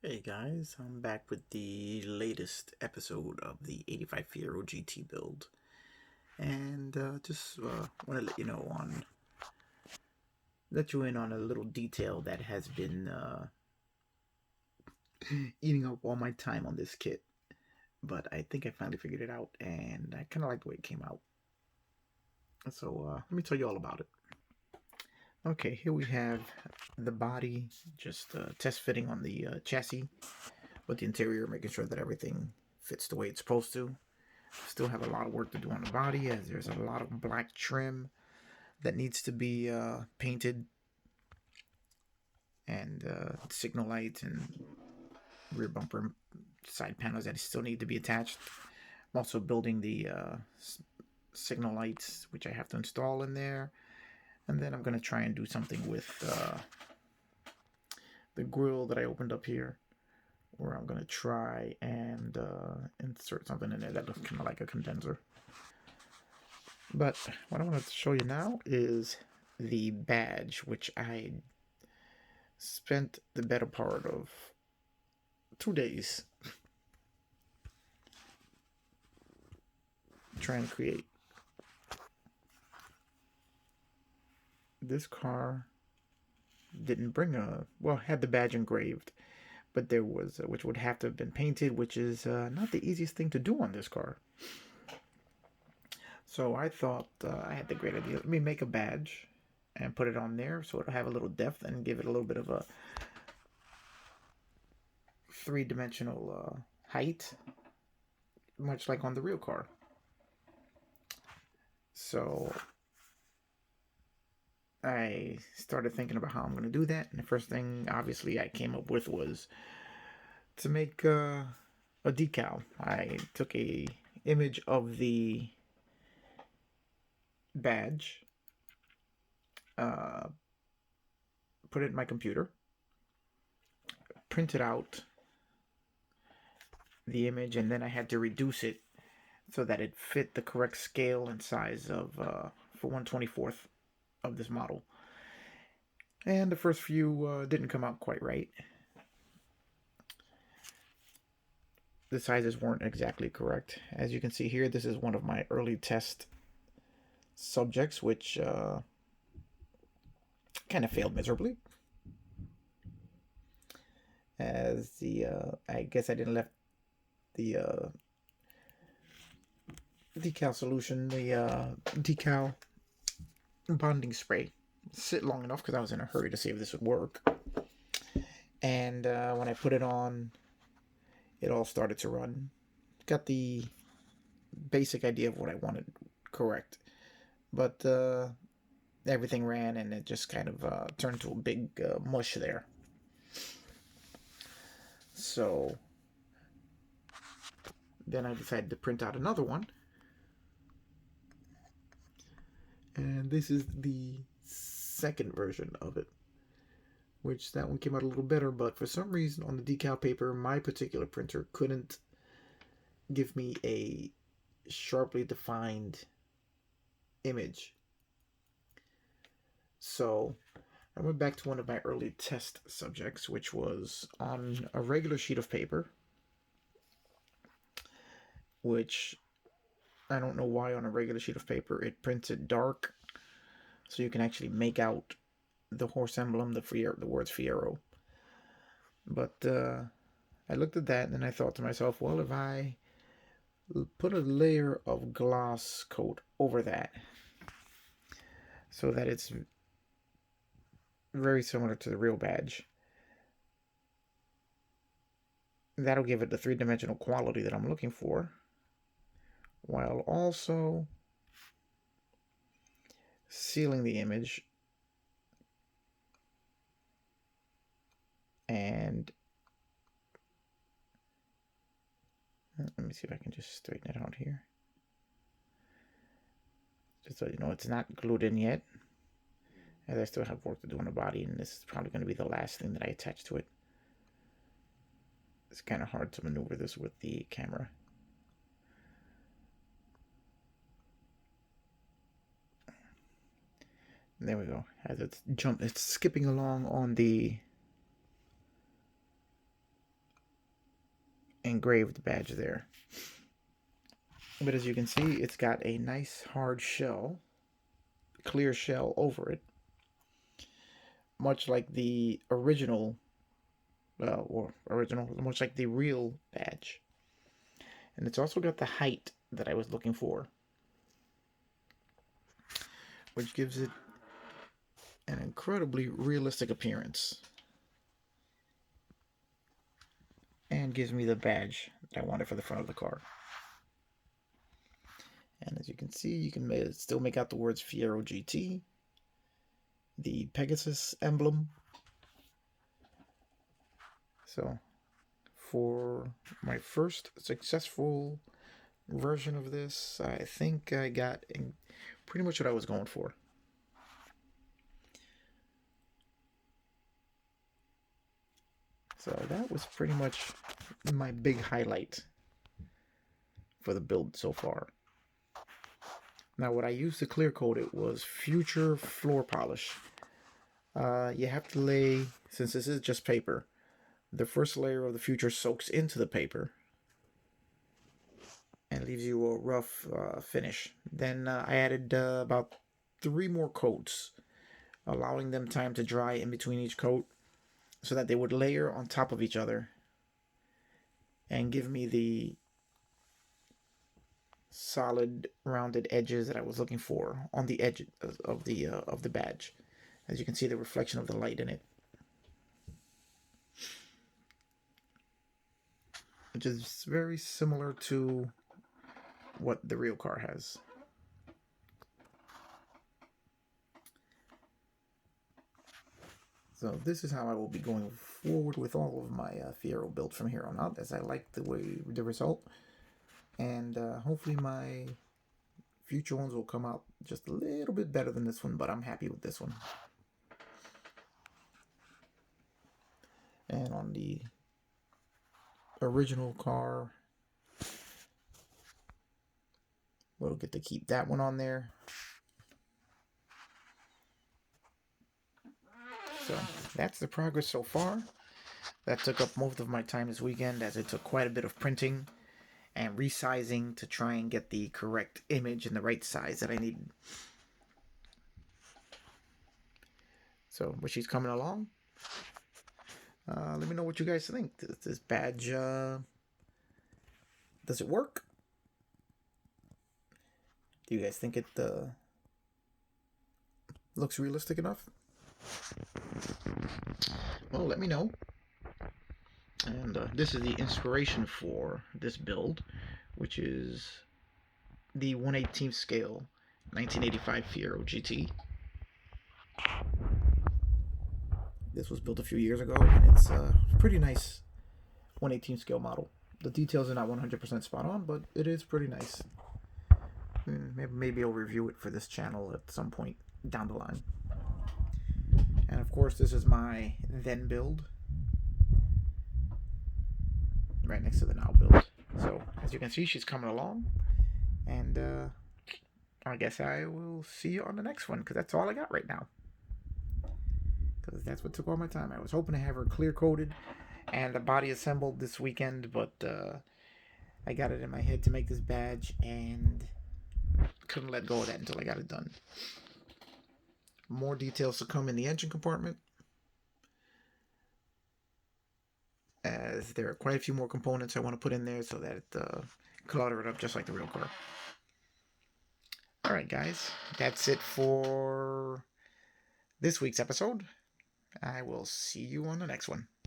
Hey guys, I'm back with the latest episode of the 85 Fiero GT build, and just want to let you in on a little detail that has been eating up all my time on this kit. But I think I finally figured it out, and I kind of like the way it came out. So let me tell you all about it. Okay, here we have the body, just test fitting on the chassis, with the interior, making sure that everything fits the way it's supposed to. Still have a lot of work to do on the body, as there's a lot of black trim that needs to be painted, and signal lights and rear bumper side panels that still need to be attached. I'm also building the signal lights, which I have to install in there, and then I'm going to try and do something with the grill that I opened up here, where I'm going to try and insert something in there that looks kind of like a condenser. But what I want to show you now is the badge, which I spent the better part of 2 days trying to create. This car didn't bring had the badge engraved, but there was, which would have to have been painted, which is not the easiest thing to do on this car. So I thought I had the great idea. Let me make a badge and put it on there so it'll have a little depth and give it a little bit of a three-dimensional height, much like on the real car. So I started thinking about how I'm going to do that, and the first thing obviously I came up with was to make a decal. I took a image of the badge, put it in my computer, printed out the image, and then I had to reduce it so that it fit the correct scale and size of for 1/24th of this model. And the first few didn't come out quite right. The sizes weren't exactly correct. As you can see here, this is one of my early test subjects, which kind of failed miserably. As the I guess I didn't let the decal solution, the decal bonding spray, sit long enough because I was in a hurry to see if this would work. And when I put it on, it all started to run. Got the basic idea of what I wanted correct, but everything ran and it just kind of turned to a big mush there. So then I decided to print out another one, and this is the second version of it, which that one came out a little better, but for some reason on the decal paper, my particular printer couldn't give me a sharply defined image. So I went back to one of my early test subjects, which was on a regular sheet of paper, which I don't know why on a regular sheet of paper it prints it dark, so you can actually make out the horse emblem, the words fiero. But I looked at that and I thought to myself, well, if I put a layer of gloss coat over that so that it's very similar to the real badge, that'll give it the three-dimensional quality that I'm looking for, while also sealing the image and let me see if I can just straighten it out here. Just so you know, it's not glued in yet, as I still have work to do on the body, and this is probably going to be the last thing that I attach to it. It's kind of hard to maneuver this with the camera. There we go. As it's skipping along on the engraved badge there. But as you can see, it's got a nice hard shell, clear shell over it, much like the original, much like the real badge. And it's also got the height that I was looking for, which gives it an incredibly realistic appearance. And gives me the badge that I wanted for the front of the car. And as you can see, you can still make out the words Fiero GT, the Pegasus emblem. So, for my first successful version of this, I think I got pretty much what I was going for. So that was pretty much my big highlight for the build so far. Now, what I used to clear coat it was Future Floor Polish. You have to lay, since this is just paper, the first layer of the Future soaks into the paper and leaves you a rough finish. Then I added about 3 more coats, allowing them time to dry in between each coat so that they would layer on top of each other and give me the solid rounded edges that I was looking for on the edge of the badge. As you can see, the reflection of the light in it, which is very similar to what the real car has. So this is how I will be going forward with all of my Fiero build from here on out, as I like the result. And hopefully my future ones will come out just a little bit better than this one, but I'm happy with this one. And on the original car, we'll get to keep that one on there. So that's the progress so far. That took up most of my time this weekend, as it took quite a bit of printing and resizing to try and get the correct image and the right size that I needed. So, but she's coming along. Let me know what you guys think. Does this badge, does it work? Do you guys think it looks realistic enough? Well, let me know. And this is the inspiration for this build, which is the 1/18 scale 1985 Fiero GT. This was built a few years ago, and it's a pretty nice 1/18 scale model. The details are not 100% spot on, but it is pretty nice. Maybe I'll review it for this channel at some point down the line. And of course, this is my then build, right next to the now build. So as you can see, she's coming along, and I guess I will see you on the next one, because that's all I got right now, because that's what took all my time. I was hoping to have her clear coated and the body assembled this weekend, but I got it in my head to make this badge and couldn't let go of that until I got it done. More details to come in the engine compartment, as there are quite a few more components I want to put in there so that it clutter it up just like the real car. Alright guys, that's it for this week's episode. I will see you on the next one.